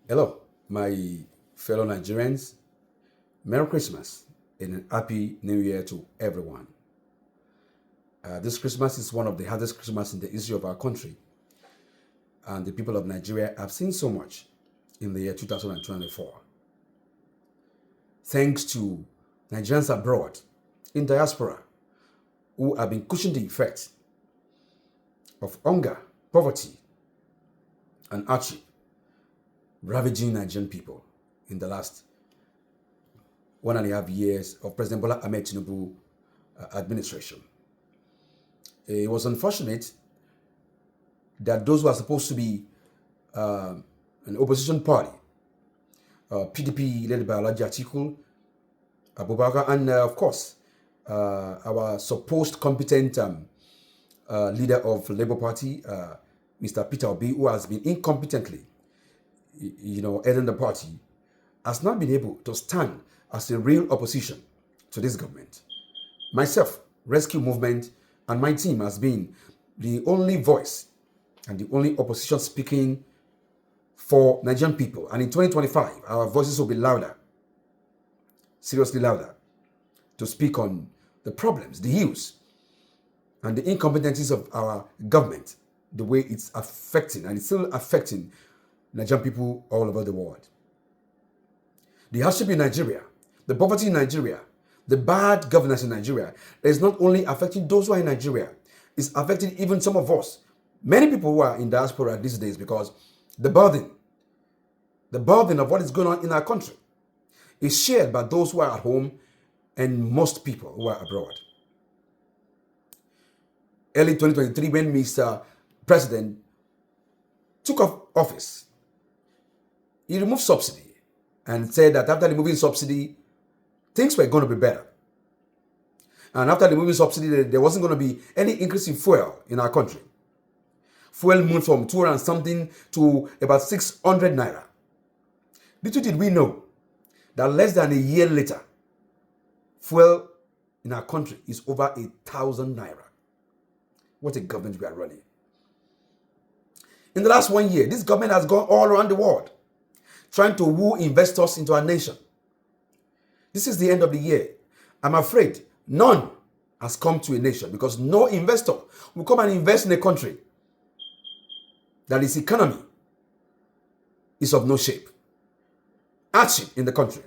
Hello, my fellow Nigerians. Merry Christmas and a Happy New Year to everyone. This Christmas is one of the hardest Christmas in the history of our country, and the people of Nigeria have seen so much in the year 2024. Thanks to Nigerians abroad, in diaspora, who have been cushioning the effects of hunger, poverty, and hardship ravaging Nigerian people in the last 1.5 years of President Bola Ahmed Tinubu administration. It was unfortunate that those who are supposed to be an opposition party, PDP led by Alhaji Atiku Abubakar, and of course, our supposed competent leader of Labour Party, Mr. Peter Obi, who has been incompetently, heading the party, has not been able to stand as a real opposition to this government. Myself, Rescue Movement, and my team has been the only voice and the only opposition speaking for Nigerian people. And in 2025, our voices will be louder, seriously louder, to speak on the problems, the ills, and the incompetencies of our government, the way it's affecting, and it's still affecting Nigerian people all over the world. The hardship in Nigeria, the poverty in Nigeria, the bad governance in Nigeria is not only affecting those who are in Nigeria, it's affecting even some of us, many people who are in diaspora these days, because the burden of what is going on in our country is shared by those who are at home and most people who are abroad. Early 2023, when Mr. President took office, he removed subsidy and said that after removing subsidy, things were going to be better. And after removing subsidy, there wasn't going to be any increase in fuel in our country. Fuel moved from 200 and something to about 600 naira. Little did we know that less than a year later, fuel in our country is over 1,000 naira. What a government we are running. In the last 1 year, this government has gone all around the world trying to woo investors into our nation. This is the end of the year. I'm afraid none has come to a nation because no investor will come and invest in a country that its economy is of no shape. Hardship in the country.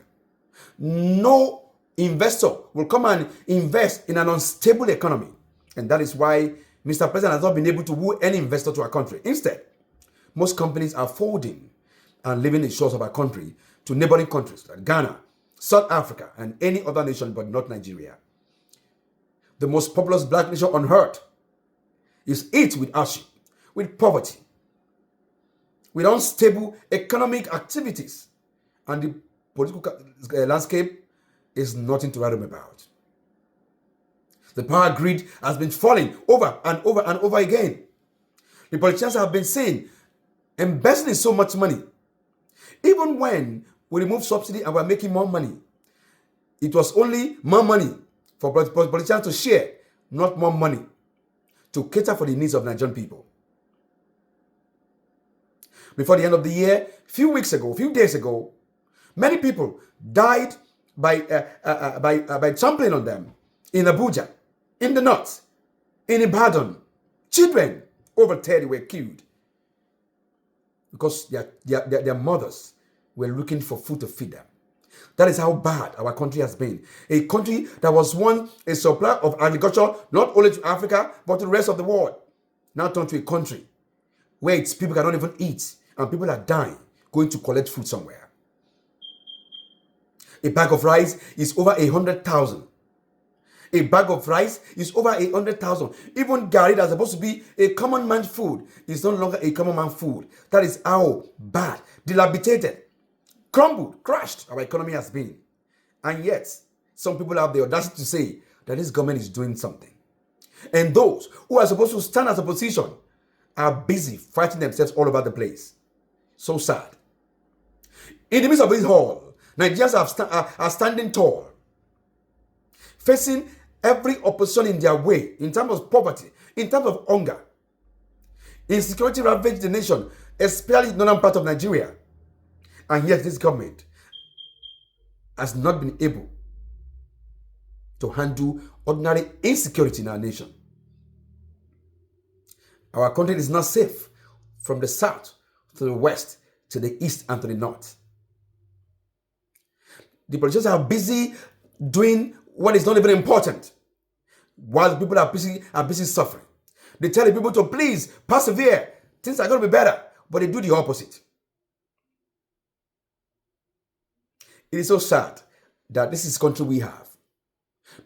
No investor will come and invest in an unstable economy. And that is why Mr. President has not been able to woo any investor to our country. Instead, most companies are folding and leaving the shores of our country to neighboring countries like Ghana, South Africa, and any other nation but not Nigeria. The most populous black nation on earth is hit with hardship, with poverty, with unstable economic activities, and the political landscape is nothing to write home about. The power grid has been falling over and over and over again. The politicians have been saying, embezzling so much money. Even when we remove subsidy and we're making more money, it was only more money for politicians to share, not more money to cater for the needs of Nigerian people. Before the end of the year, a few days ago, many people died by trampling on them in Abuja, in the north, in Ibadan. Children over 30 were killed because their mothers were looking for food to feed them. That is how bad our country has been. A country that was once a supplier of agriculture, not only to Africa, but to the rest of the world, now turned to a country where its people cannot even eat, and people are dying, going to collect food somewhere. A bag of rice is over 100,000. A bag of rice is over 100,000. Even garri that's supposed to be a common man food is no longer a common man food. That is how bad, dilapidated, crumbled, crashed our economy has been. And yet, some people have the audacity to say that this government is doing something. And those who are supposed to stand as opposition are busy fighting themselves all over the place. So sad. In the midst of it all, Nigerians are standing tall, facing every opposition in their way, in terms of poverty, in terms of hunger. Insecurity ravaged the nation, especially the northern part of Nigeria. And yet this government has not been able to handle ordinary insecurity in our nation. Our country is not safe from the south to the west to the east and to the north. The politicians are busy doing what is not even important, while the people are busy suffering. They tell the people to please persevere. Things are going to be better, but they do the opposite. It is so sad that this is the country we have.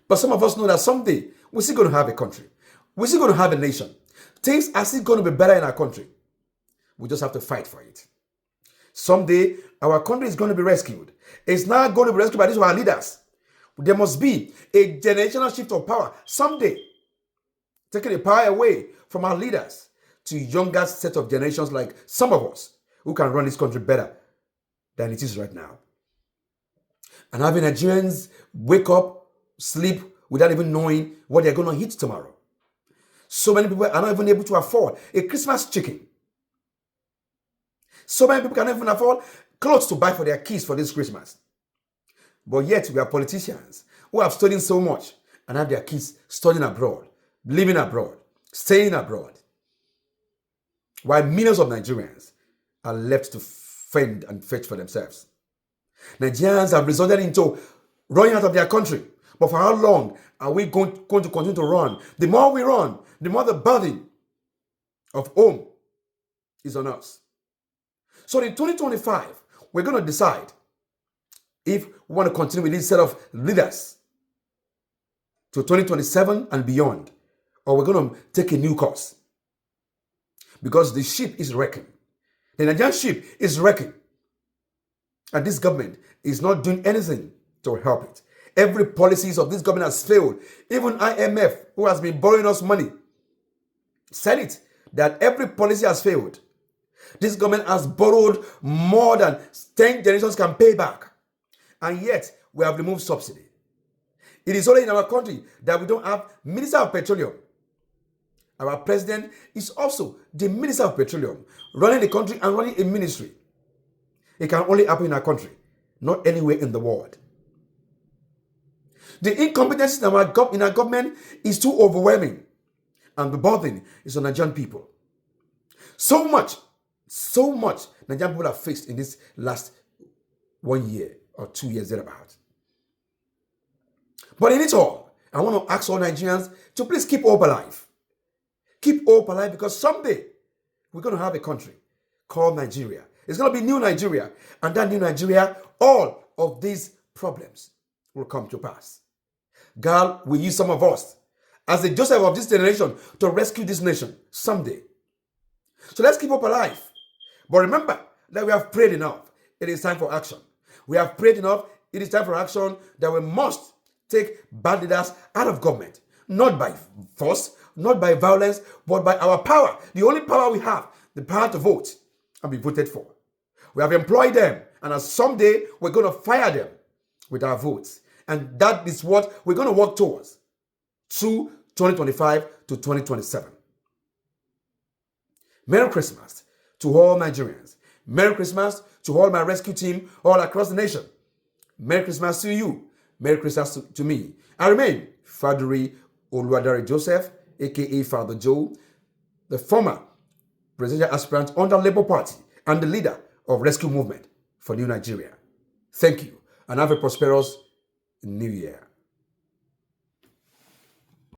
But some of us know that someday we're still going to have a country. We're still going to have a nation. Things are still going to be better in our country. We just have to fight for it. Someday, our country is going to be rescued. It's not going to be rescued by these our leaders. There must be a generational shift of power someday, taking the power away from our leaders to younger set of generations like some of us who can run this country better than it is right now. And having Nigerians wake up, sleep without even knowing what they're going to eat tomorrow. So many people are not even able to afford a Christmas chicken. So many people cannot even afford clothes to buy for their kids for this Christmas. But yet we are politicians who have stolen so much and have their kids studying abroad, living abroad, staying abroad. While millions of Nigerians are left to fend and fetch for themselves. Nigerians have resorted into running out of their country. But for how long are we going to continue to run? The more we run, the more the burden of home is on us. So in 2025, we're going to decide if we want to continue with this set of leaders to 2027 and beyond, or we're going to take a new course. Because the ship is wrecking. The Nigerian ship is wrecking. And this government is not doing anything to help it. Every policies of this government has failed. Even IMF, who has been borrowing us money, said it, that every policy has failed. This government has borrowed more than 10 generations can pay back. And yet, we have removed subsidy. It is only in our country that we don't have Minister of Petroleum. Our president is also the Minister of Petroleum, running the country and running a ministry. It can only happen in our country, not anywhere in the world. The incompetence in our government is too overwhelming, and the burden is on Nigerian people. So much Nigerian people have faced in this last 1 year or 2 years thereabout. But in it all, I want to ask all Nigerians to please keep hope alive. Keep hope alive, because someday we're going to have a country called Nigeria. It's going to be new Nigeria. And that new Nigeria, all of these problems will come to pass. God will use some of us as the Joseph of this generation to rescue this nation someday. So let's keep hope alive. But remember that we have prayed enough. It is time for action. We have prayed enough. It is time for action, that we must take bad leaders out of government. Not by force, not by violence, but by our power. The only power we have, the power to vote and be voted for. We have employed them, and as someday we're going to fire them with our votes. And that is what we're going to work towards through 2025 to 2027. Merry Christmas to all Nigerians. Merry Christmas to all my rescue team all across the nation. Merry Christmas to you. Merry Christmas to me. I remain Faduri Oluwadare Joseph, aka Father Joe, the former presidential aspirant under Labour Party and the leader of Rescue Movement for New Nigeria. Thank you, and have a prosperous New Year.